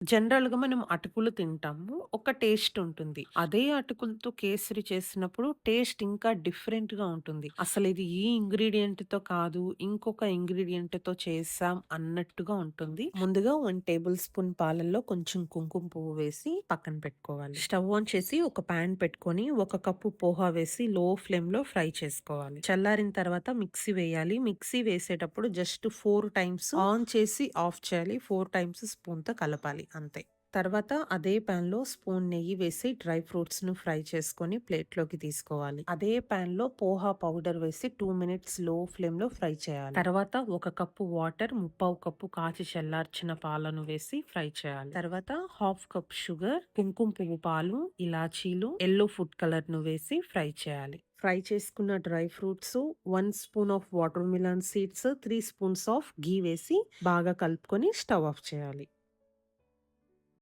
జనరల్‌గా మనం అటుకులు తింటాము. ఒక టేస్ట్ ఉంటుంది. అదే అటుకులతో కేసరి చేసినప్పుడు టేస్ట్ ఇంకా డిఫరెంట్‌గా ఉంటుంది. అసలిది ఈ ఇంగ్రీడియెంట్‌తో కాదు, ఇంకొక ఇంగ్రీడియెంట్‌తో చేసాం అన్నట్టుగా ఉంటుంది. ముందుగా 1 టేబుల్ స్పూన్ పాలల్లో కొంచెం కుంకుమ పువ్వు వేసి పక్కన పెట్టుకోవాలి. స్టవ్ ఆన్ చేసి ఒక పాన్ పెట్టుకొని, ఒక కప్పు పోహా వేసి లో ఫ్లేమ్‌లో ఫ్రై చేసుకోవాలి. చల్లారిన తర్వాత మిక్సీ వేయాలి. మిక్సీ వేసేటప్పుడు జస్ట్ 4 టైమ్స్ ఆన్ చేసి ఆఫ్ చేయాలి. 4 టైమ్స్ స్పూన్‌తో కలపాలి అంతే. తర్వాత అదే పాన్‌లో స్పూన్ నెయ్యి వేసి డ్రై ఫ్రూట్స్‌ను ఫ్రై చేసుకొని ప్లేట్‌లోకి తీసుకోవాలి. అదే పాన్‌లో పోహా పౌడర్ వేసి 2 మినిట్స్ లో ఫ్లేమ్‌లో ఫ్రై చేయాలి. తర్వాత ఒక కప్పు వాటర్, ముప్పావు కప్పు కాచి చల్లార్చిన పాలను వేసి ఫ్రై చేయాలి. తర్వాత హాఫ్ కప్ షుగర్, కుంకుమ పువ్వు పాలు, ఇలాచీలు, యెల్లో ఫుడ్ కలర్‌ను వేసి ఫ్రై చేయాలి. ఫ్రై చేసుకున్న dry fruits, 1 spoon of watermelon seeds, 3 spoons of ghee వేసి బాగా కలుపుకొని స్టవ్ ఆఫ్ చేయాలి.